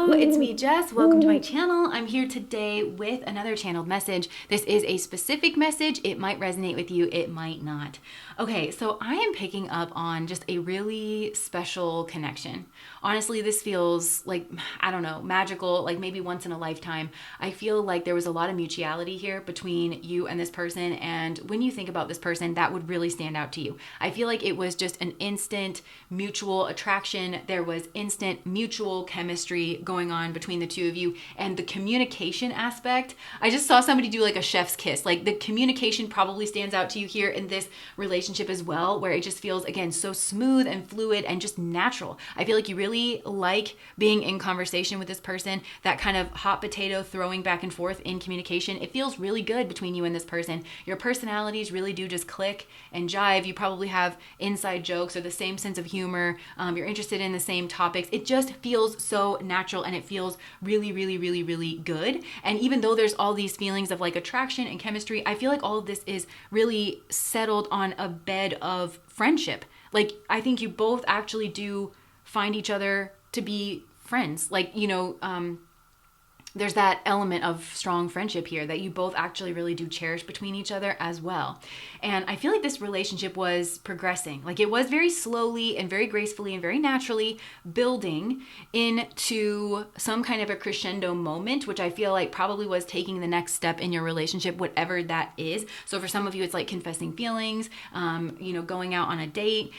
Hello, it's me, Jess. Welcome to my channel. I'm here today with another channeled message. This is a specific message. It might resonate with you, it might not. Okay, so I am picking up on just a really special connection. Honestly, this feels like, I don't know, magical, like maybe once in a lifetime. I feel like there was a lot of mutuality here between you and this person, and when you think about this person, that would really stand out to you. I feel like it was just an instant mutual attraction. There was instant mutual chemistry going on between the two of you, and the communication aspect, I just saw somebody do like a chef's kiss. Like the communication probably stands out to you here in this relationship as well, where it just feels, again, so smooth and fluid and just natural. I feel like you really like being in conversation with this person, that kind of hot potato throwing back and forth in communication. It feels really good between you and this person. Your personalities really do just click and jive. You probably have inside jokes or the same sense of humor. You're interested in the same topics. It just feels so natural, and it feels really, really, really, really good. And even though there's all these feelings of like attraction and chemistry, I feel like all of this is really settled on a bed of friendship. Like, I think you both actually do find each other to be friends. Like, there's that element of strong friendship here that you both actually really do cherish between each other as well. And I feel like this relationship was progressing. Like, it was very slowly and very gracefully and very naturally building into some kind of a crescendo moment, which I feel like probably was taking the next step in your relationship, whatever that is. So for some of you, it's like confessing feelings, going out on a date,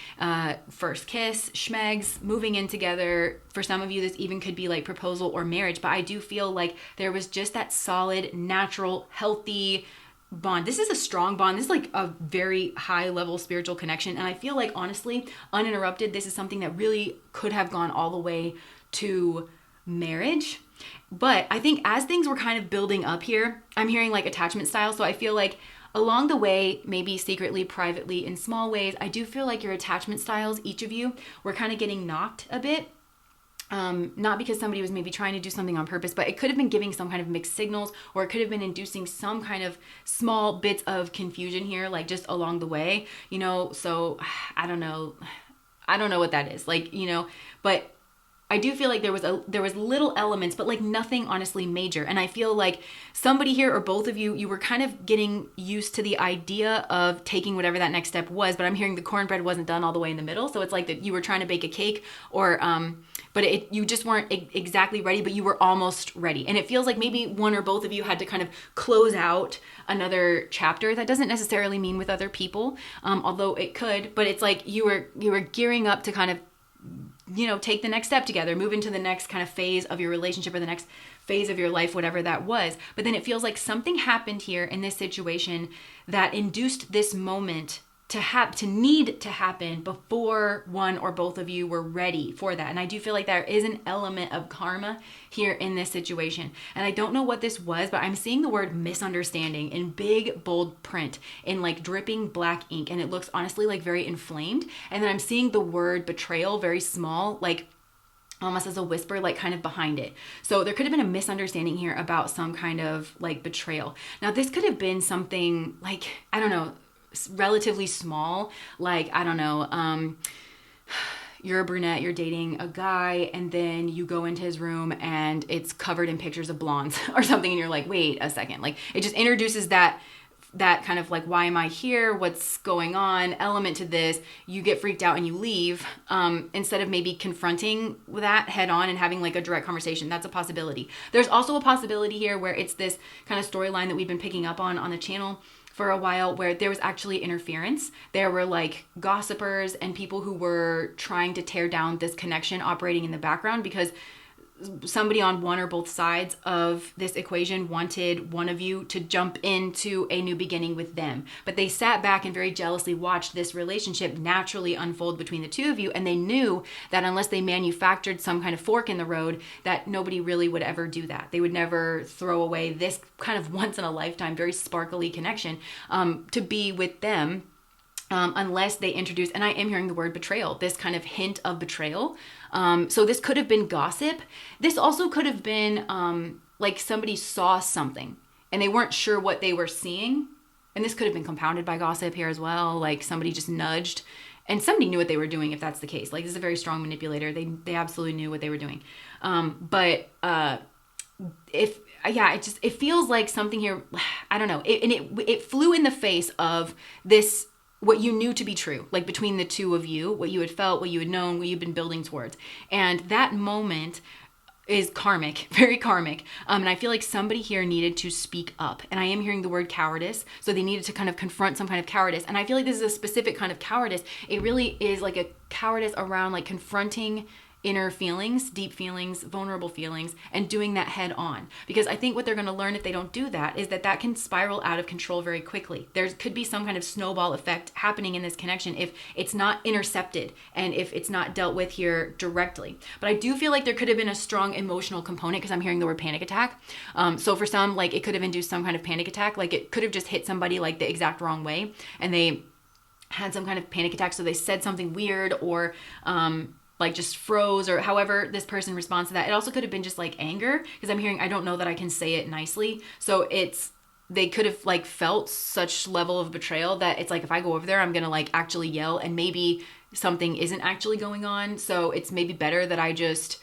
first kiss, schmegs, moving in together. For some of you, this even could be like proposal or marriage, but I do feel like there was just that solid, natural, healthy bond. This is a strong bond. This is like a very high level spiritual connection. And I feel like, honestly, uninterrupted, this is something that really could have gone all the way to marriage. But I think as things were kind of building up here, I'm hearing like attachment style. So I feel like along the way, maybe secretly, privately, in small ways, I do feel like your attachment styles, each of you, were kind of getting knocked a bit. Not because somebody was maybe trying to do something on purpose, but it could have been giving some kind of mixed signals, or it could have been inducing some kind of small bits of confusion here, like just along the way, so I don't know what that is, but I do feel like there was little elements, but like nothing honestly major. And I feel like somebody here, or both of you, you were kind of getting used to the idea of taking whatever that next step was. But I'm hearing the cornbread wasn't done all the way in the middle. So it's like that you were trying to bake a cake, or but you just weren't exactly ready, but you were almost ready. And it feels like maybe one or both of you had to kind of close out another chapter. That doesn't necessarily mean with other people, although it could. But it's like you were gearing up to kind of take the next step together, move into the next kind of phase of your relationship, or the next phase of your life, whatever that was. But then it feels like something happened here in this situation that induced this moment to need to happen before one or both of you were ready for that. And I do feel like there is an element of karma here in this situation. And I don't know what this was, but I'm seeing the word misunderstanding in big, bold print in like dripping black ink. And it looks honestly like very inflamed. And then I'm seeing the word betrayal very small, like almost as a whisper, like kind of behind it. So there could have been a misunderstanding here about some kind of like betrayal. Now, this could have been something like, I don't know, relatively small, like, I don't know, you're a brunette, you're dating a guy, and then you go into his room and it's covered in pictures of blondes or something, and you're like, wait a second. Like, it just introduces that kind of like, why am I here? What's going on? Element to this. You get freaked out and you leave, instead of maybe confronting that head on and having like a direct conversation. That's a possibility. There's also a possibility here where it's this kind of storyline that we've been picking up on the channel for a while, where there was actually interference. There were like gossipers and people who were trying to tear down this connection operating in the background, because somebody on one or both sides of this equation wanted one of you to jump into a new beginning with them. But they sat back and very jealously watched this relationship naturally unfold between the two of you. And they knew that unless they manufactured some kind of fork in the road, that nobody really would ever do that. They would never throw away this kind of once in a lifetime, very sparkly connection, to be with them. Unless they introduce, and I am hearing the word betrayal, this kind of hint of betrayal. So this could have been gossip. This also could have been like somebody saw something and they weren't sure what they were seeing. And this could have been compounded by gossip here as well. Like somebody just nudged and somebody knew what they were doing if that's the case. Like, this is a very strong manipulator. They absolutely knew what they were doing. It feels like something here, I don't know. It flew in the face of this, what you knew to be true, like between the two of you, what you had felt, what you had known, what you'd been building towards. And that moment is karmic, very karmic. And I feel like somebody here needed to speak up. And I am hearing the word cowardice. So they needed to kind of confront some kind of cowardice. And I feel like this is a specific kind of cowardice. It really is like a cowardice around like confronting inner feelings, deep feelings, vulnerable feelings, and doing that head on. Because I think what they're going to learn if they don't do that is that can spiral out of control very quickly. There could be some kind of snowball effect happening in this connection if it's not intercepted and if it's not dealt with here directly. But I do feel like there could have been a strong emotional component, because I'm hearing the word panic attack. So for some, like, it could have induced some kind of panic attack. Like, it could have just hit somebody like the exact wrong way and they had some kind of panic attack. So they said something weird or like just froze, or however this person responds to that. It also could have been just like anger, because I'm hearing, I don't know that I can say it nicely. So they could have like felt such level of betrayal that it's like, if I go over there, I'm going to like actually yell, and maybe something isn't actually going on. So it's maybe better that I just,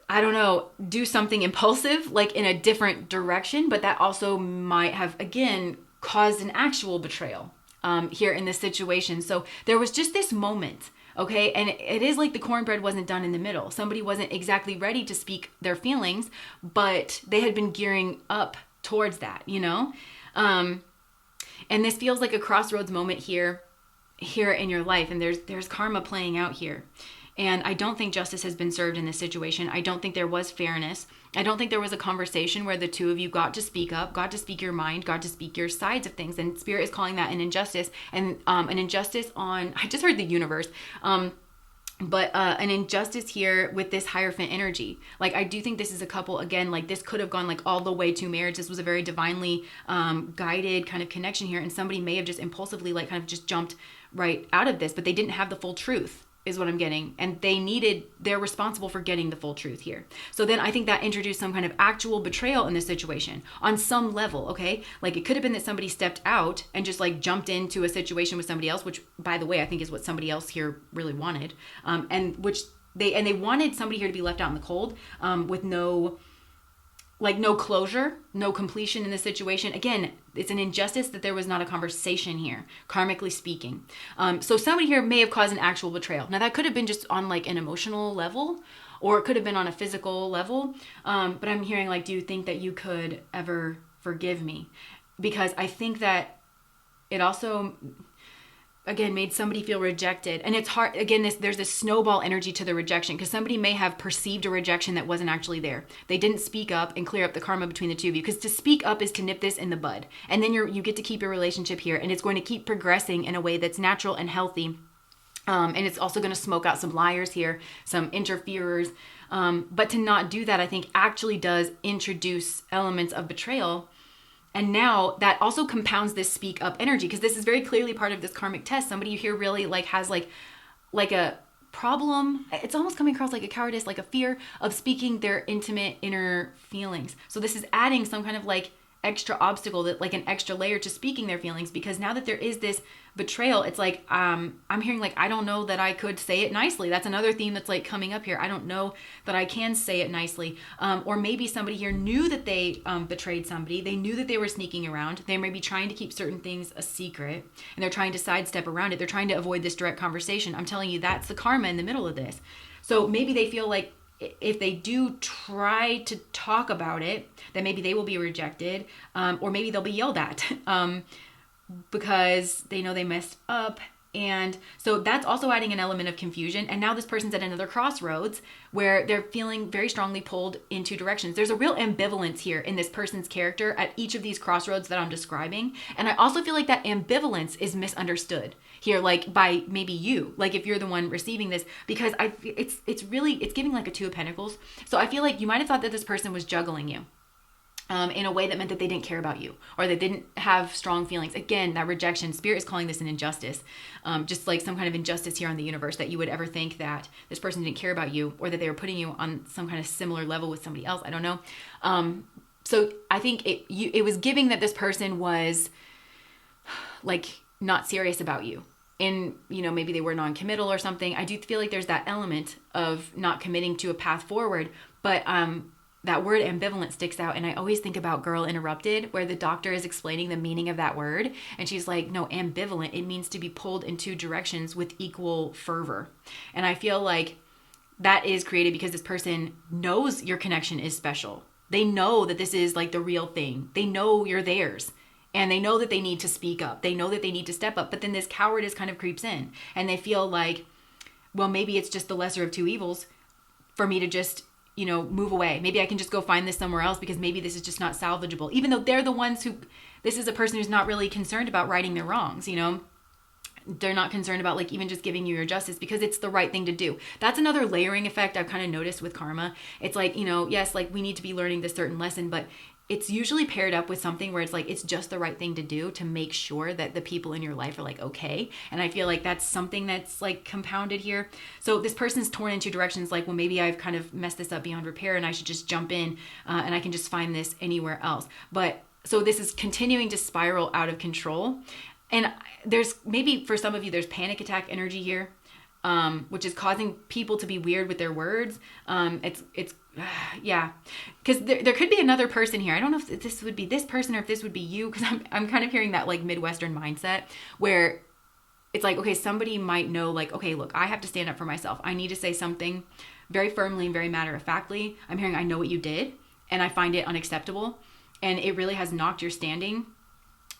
I don't know, do something impulsive, like in a different direction. But that also might have, again, caused an actual betrayal here in this situation. So there was just this moment. Okay. And it is like the cornbread wasn't done in the middle. Somebody wasn't exactly ready to speak their feelings, but they had been gearing up towards that, you know? And this feels like a crossroads moment here in your life. And there's karma playing out here. And I don't think justice has been served in this situation. I don't think there was fairness. I don't think there was a conversation where the two of you got to speak up, got to speak your mind, got to speak your sides of things. And Spirit is calling that an injustice, and an injustice on, I just heard the universe, but an injustice here with this Hierophant energy. Like, I do think this is a couple, again, like this could have gone like all the way to marriage. This was a very divinely guided kind of connection here. And somebody may have just impulsively like kind of just jumped right out of this, but they didn't have the full truth, is what I'm getting. And they're responsible for getting the full truth here. So then I think that introduced some kind of actual betrayal in this situation on some level, okay? Like, it could have been that somebody stepped out and just like jumped into a situation with somebody else, which, by the way, I think is what somebody else here really wanted. And they wanted somebody here to be left out in the cold, with no closure, no completion in this situation. Again, it's an injustice that there was not a conversation here, karmically speaking. So somebody here may have caused an actual betrayal. Now, that could have been just on like an emotional level, or it could have been on a physical level. But I'm hearing like, do you think that you could ever forgive me? Because I think that it also, again, made somebody feel rejected. And it's hard, again, there's this snowball energy to the rejection, because somebody may have perceived a rejection that wasn't actually there. They didn't speak up and clear up the karma between the two of you, because to speak up is to nip this in the bud. And then you get to keep your relationship here, and it's going to keep progressing in a way that's natural and healthy. And it's also going to smoke out some liars here, some interferers. But to not do that, I think actually does introduce elements of betrayal. And now that also compounds this speak up energy, because this is very clearly part of this karmic test. Somebody here really like has like a problem. It's almost coming across like a cowardice, like a fear of speaking their intimate inner feelings. So this is adding some kind of like extra obstacle, that like an extra layer to speaking their feelings, because now that there is this betrayal, it's like, I'm hearing like, I don't know that I could say it nicely. That's another theme that's like coming up here. I don't know that I can say it nicely. Or maybe somebody here knew that they betrayed somebody. They knew that they were sneaking around. They may be trying to keep certain things a secret, and they're trying to sidestep around it. They're trying to avoid this direct conversation. I'm telling you, that's the karma in the middle of this. So maybe they feel like if they do try to talk about it, then maybe they will be rejected, or maybe they'll be yelled at because they know they messed up. And so that's also adding an element of confusion. And now this person's at another crossroads where they're feeling very strongly pulled in two directions. There's a real ambivalence here in this person's character at each of these crossroads that I'm describing. And I also feel like that ambivalence is misunderstood here, like by maybe you, like if you're the one receiving this, because it's giving like a Two of Pentacles. So I feel like you might have thought that this person was juggling you. In a way that meant that they didn't care about you, or they didn't have strong feelings. Again, that rejection, Spirit is calling this an injustice, just like some kind of injustice here on the universe, that you would ever think that this person didn't care about you, or that they were putting you on some kind of similar level with somebody else. I don't know. So I think it was giving that this person was like not serious about you. and, maybe they were non-committal or something. I do feel like there's that element of not committing to a path forward. But that word ambivalent sticks out. And I always think about Girl Interrupted, where the doctor is explaining the meaning of that word. And she's like, no, ambivalent, it means to be pulled in two directions with equal fervor. And I feel like that is created because this person knows your connection is special. They know that this is like the real thing. They know you're theirs. And they know that they need to speak up. They know that they need to step up. But then this cowardice kind of creeps in. And they feel like, well, maybe it's just the lesser of two evils for me to just, move away. Maybe I can just go find this somewhere else because maybe this is just not salvageable. Even though they're the ones this is a person who's not really concerned about righting their wrongs, They're not concerned about like even just giving you your justice because it's the right thing to do. That's another layering effect I've kind of noticed with karma. It's like, yes, like we need to be learning this certain lesson, but it's usually paired up with something where it's like, it's just the right thing to do to make sure that the people in your life are like, okay. And I feel like that's something that's like compounded here. So this person's torn in two directions. Like, well, maybe I've kind of messed this up beyond repair and I should just jump in and I can just find this anywhere else. But so this is continuing to spiral out of control. And there's maybe for some of you, there's panic attack energy here, which is causing people to be weird with their words. Yeah, because there could be another person here. I don't know if this would be this person or if this would be you, because I'm kind of hearing that like Midwestern mindset where it's like, okay, somebody might know like, okay, look, I have to stand up for myself. I need to say something very firmly and very matter-of-factly. I'm hearing, I know what you did and I find it unacceptable and it really has knocked your standing.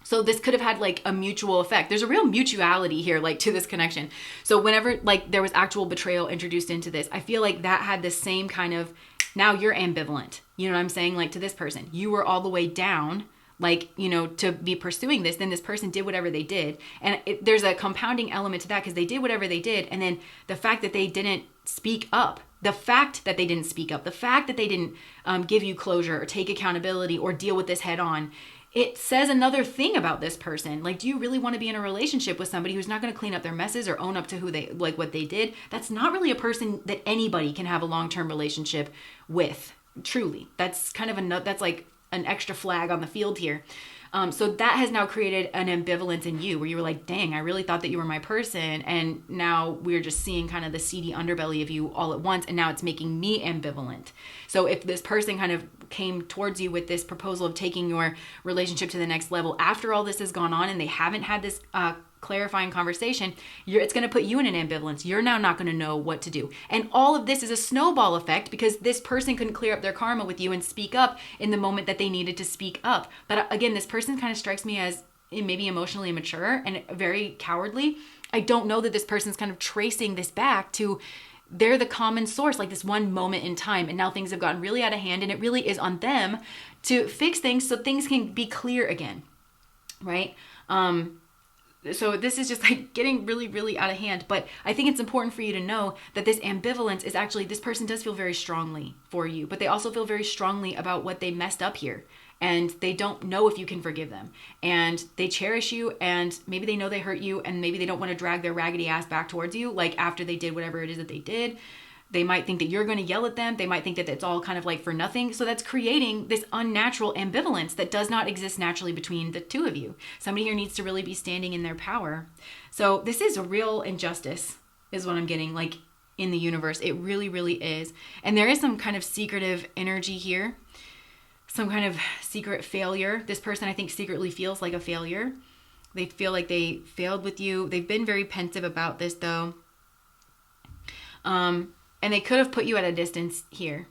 So this could have had like a mutual effect. There's a real mutuality here, like to this connection. So whenever like there was actual betrayal introduced into this, I feel like that had the same kind of, now you're ambivalent. You know what I'm saying? Like to this person, you were all the way down, like, to be pursuing this. Then this person did whatever they did. And there's a compounding element to that because they did whatever they did. And then the fact that they didn't speak up, the fact that they didn't give you closure or take accountability or deal with this head on, it says another thing about this person. Like, do you really want to be in a relationship with somebody who's not going to clean up their messes or own up to who they, like what they did? That's not really a person that anybody can have a long-term relationship with. Truly. That's kind of that's like an extra flag on the field here. So that has now created an ambivalence in you where you were like, dang, I really thought that you were my person. And now we're just seeing kind of the seedy underbelly of you all at once. And now it's making me ambivalent. So if this person kind of came towards you with this proposal of taking your relationship to the next level after all this has gone on and they haven't had this clarifying conversation, it's going to put you in an ambivalence. You're now not going to know what to do. And all of this is a snowball effect because this person couldn't clear up their karma with you and speak up in the moment that they needed to speak up. But again, this person kind of strikes me as maybe emotionally immature and very cowardly. I don't know that this person's kind of tracing this back to they're the common source, like this one moment in time. And now things have gotten really out of hand and it really is on them to fix things so things can be clear again, right? So this is just like getting really, really out of hand. But I think it's important for you to know that this ambivalence is actually, this person does feel very strongly for you, but they also feel very strongly about what they messed up here. And they don't know if you can forgive them. And they cherish you and maybe they know they hurt you and maybe they don't want to drag their raggedy ass back towards you. Like after they did whatever it is that they did, they might think that you're going to yell at them. They might think that it's all kind of like for nothing. So that's creating this unnatural ambivalence that does not exist naturally between the two of you. Somebody here needs to really be standing in their power. So this is a real injustice is what I'm getting like in the universe. It really, really is. And there is some kind of secretive energy here. Some kind of secret failure. This person, I think, secretly feels like a failure. They feel like they failed with you. They've been very pensive about this, though. And they could have put you at a distance here.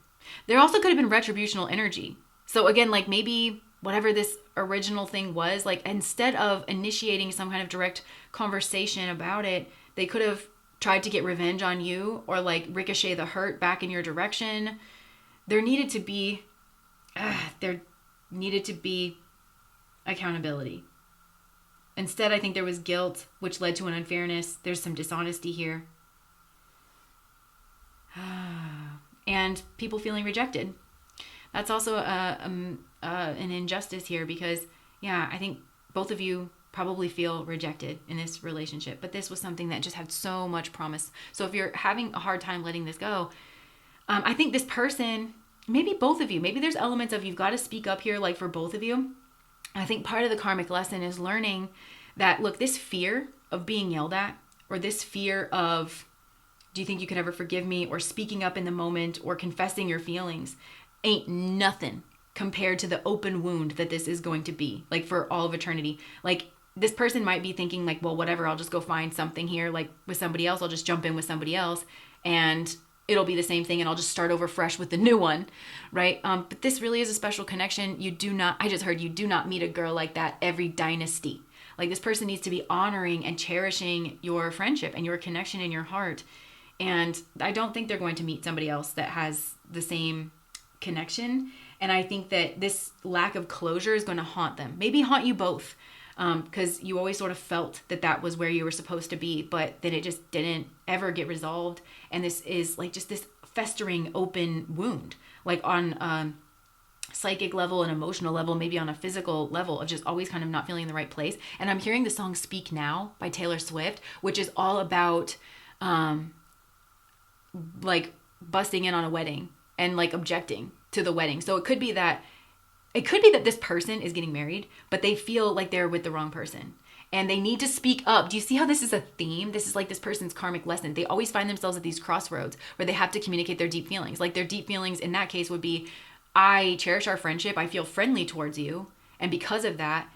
There also could have been retributional energy. So again, like maybe whatever this original thing was, like instead of initiating some kind of direct conversation about it, they could have tried to get revenge on you or like ricochet the hurt back in your direction. There needed to be accountability. Instead, I think there was guilt, which led to an unfairness. There's some dishonesty here. And people feeling rejected. That's also an injustice here because, yeah, I think both of you probably feel rejected in this relationship. But this was something that just had so much promise. So if you're having a hard time letting this go, I think this person... maybe both of you, maybe there's elements of you've got to speak up here, like for both of you. I think part of the karmic lesson is learning that, look, this fear of being yelled at, or this fear of, do you think you could ever forgive me, or speaking up in the moment, or confessing your feelings, ain't nothing compared to the open wound that this is going to be, like, for all of eternity. Like, this person might be thinking, like, well, whatever, I'll just go find something here, like, with somebody else. I'll just jump in with somebody else, and it'll be the same thing, and I'll just start over fresh with the new one, right? But this really is a special connection. I just heard, you do not meet a girl like that every dynasty. Like, this person needs to be honoring and cherishing your friendship and your connection in your heart. And I don't think they're going to meet somebody else that has the same connection. And I think that this lack of closure is going to haunt them. Maybe haunt you both, because you always sort of felt that that was where you were supposed to be, but then it just didn't ever get resolved. And this is like just this festering open wound, like on psychic level and emotional level, maybe on a physical level, of just always kind of not feeling in the right place. And I'm hearing the song Speak Now by Taylor Swift, which is all about like busting in on a wedding and like objecting to the wedding. So it could be that this person is getting married, but they feel like they're with the wrong person and they need to speak up. Do you see how this is a theme? This is like this person's karmic lesson. They always find themselves at these crossroads where they have to communicate their deep feelings. Like, their deep feelings in that case would be, I cherish our friendship. I feel friendly towards you. And because of that,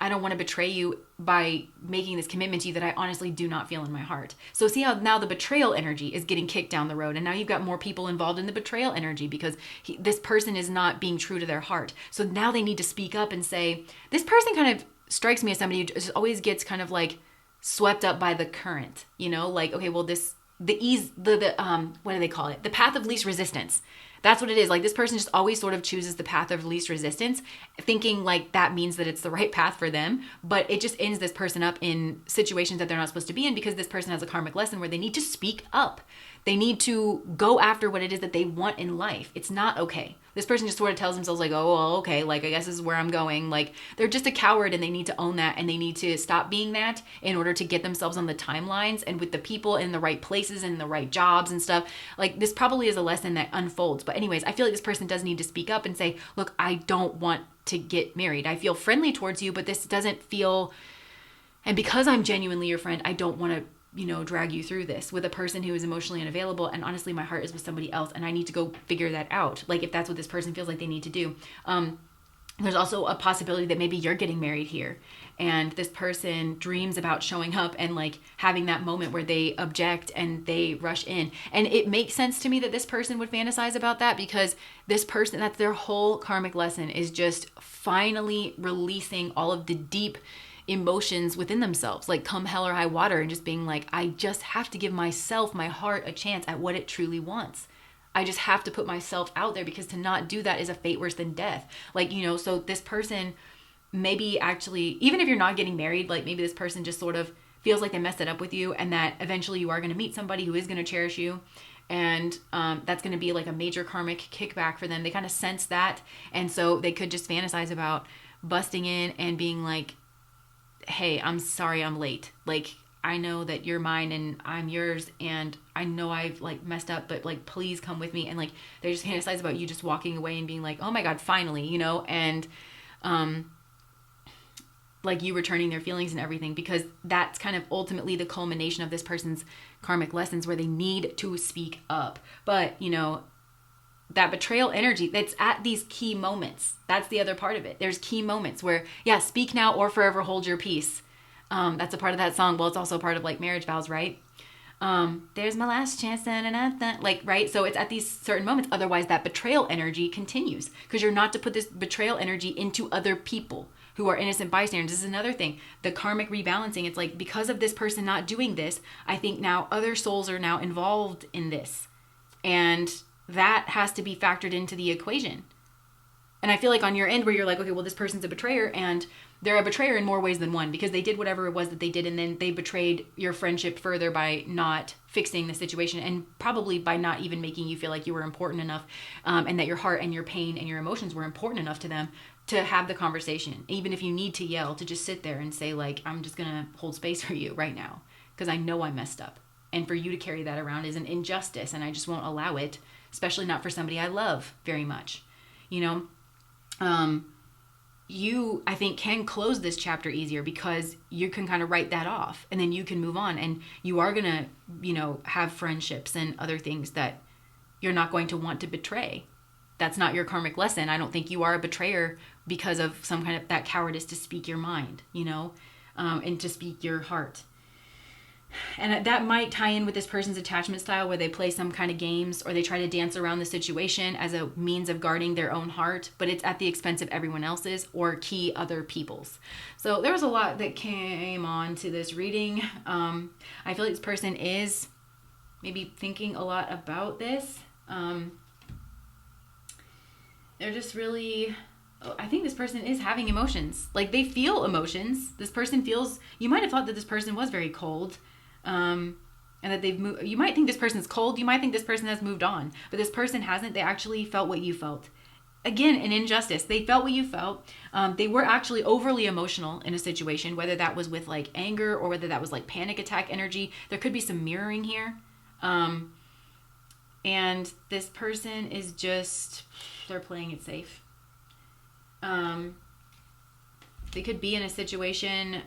I don't want to betray you by making this commitment to you that I honestly do not feel in my heart. So see how now the betrayal energy is getting kicked down the road. And now you've got more people involved in the betrayal energy because this person is not being true to their heart. So now they need to speak up and say, this person kind of strikes me as somebody who just always gets kind of like swept up by the current, you know, like, okay, well, what do they call it? The path of least resistance. That's what it is. Like, this person just always sort of chooses the path of least resistance, thinking like that means that it's the right path for them. But it just ends this person up in situations that they're not supposed to be in, because this person has a karmic lesson where they need to speak up. They need to go after what it is that they want in life. It's not okay. This person just sort of tells themselves like, oh, well, okay, like, I guess this is where I'm going. Like, they're just a coward, and they need to own that, and they need to stop being that in order to get themselves on the timelines and with the people in the right places and the right jobs and stuff. Like, this probably is a lesson that unfolds. But anyways, I feel like this person does need to speak up and say, look, I don't want to get married. I feel friendly towards you, but this doesn't feel, and because I'm genuinely your friend, I don't want to, drag you through this with a person who is emotionally unavailable. And honestly, my heart is with somebody else, and I need to go figure that out. Like, if that's what this person feels like they need to do. There's also a possibility that maybe you're getting married here, and this person dreams about showing up and like having that moment where they object and they rush in. And it makes sense to me that this person would fantasize about that, because this person, that's their whole karmic lesson, is just finally releasing all of the deep emotions within themselves, like come hell or high water, and just being like, I just have to give myself, my heart, a chance at what it truly wants. I just have to put myself out there, because to not do that is a fate worse than death. Like, so this person maybe actually, even if you're not getting married, like maybe this person just sort of feels like they messed it up with you, and that eventually you are going to meet somebody who is going to cherish you. And that's going to be like a major karmic kickback for them. They kind of sense that. And so they could just fantasize about busting in and being like, hey, I'm sorry I'm late. Like, I know that you're mine and I'm yours, and I know I've like messed up, but like, please come with me. And like, they just fantasize about you just walking away and being like, oh my God, finally, and like you returning their feelings and everything, because that's kind of ultimately the culmination of this person's karmic lessons, where they need to speak up. But, that betrayal energy, that's at these key moments. That's the other part of it. There's key moments where, yeah, speak now or forever hold your peace. That's a part of that song. Well, it's also a part of like marriage vows, right? There's my last chance, like, right? So it's at these certain moments. Otherwise, that betrayal energy continues, because you're not to put this betrayal energy into other people who are innocent bystanders. This is another thing. The karmic rebalancing. It's like, because of this person not doing this, I think now other souls are now involved in this. And that has to be factored into the equation. And I feel like on your end, where you're like, okay, well, this person's a betrayer, and they're a betrayer in more ways than one, because they did whatever it was that they did, and then they betrayed your friendship further by not fixing the situation, and probably by not even making you feel like you were important enough, and that your heart and your pain and your emotions were important enough to them to have the conversation. Even if you need to yell, to just sit there and say like, I'm just going to hold space for you right now, because I know I messed up. And for you to carry that around is an injustice, and I just won't allow it, especially not for somebody I love very much, you, I think, can close this chapter easier because you can kind of write that off and then you can move on, and you are going to, have friendships and other things that you're not going to want to betray. That's not your karmic lesson. I don't think you are a betrayer because of some kind of that cowardice to speak your mind, and to speak your heart. And that might tie in with this person's attachment style, where they play some kind of games or they try to dance around the situation as a means of guarding their own heart, but it's at the expense of everyone else's or key other people's. So there was a lot that came on to this reading. I feel like this person is maybe thinking a lot about this. They're just really... I think this person is having emotions. Like, they feel emotions. This person feels... You might have thought that this person was very cold. And that they've moved. You might think this person's cold. You might think this person has moved on. But this person hasn't. They actually felt what you felt. Again, an injustice. They felt what you felt. They were actually overly emotional in a situation, whether that was with like anger or whether that was like panic attack energy. There could be some mirroring here. And this person is just... They're playing it safe. They could be in a situation...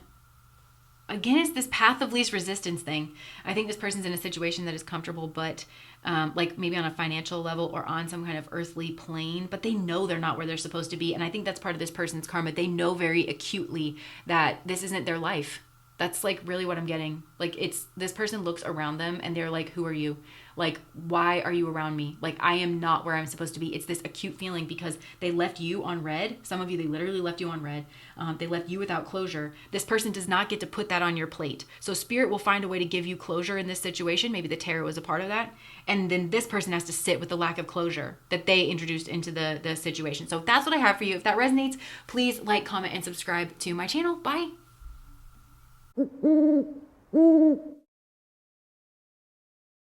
Again, it's this path of least resistance thing. I think this person's in a situation that is comfortable, but like maybe on a financial level or on some kind of earthly plane, but they know they're not where they're supposed to be. And I think that's part of this person's karma. They know very acutely that this isn't their life. That's like really what I'm getting. Like, it's this person looks around them and they're like, who are you? Like, why are you around me? Like, I am not where I'm supposed to be. It's this acute feeling because they left you on red. Some of you, they literally left you on red. They left you without closure. This person does not get to put that on your plate. So spirit will find a way to give you closure in this situation. Maybe the tarot was a part of that. And then this person has to sit with the lack of closure that they introduced into the situation. So that's what I have for you. If that resonates, please like, comment, and subscribe to my channel. Bye.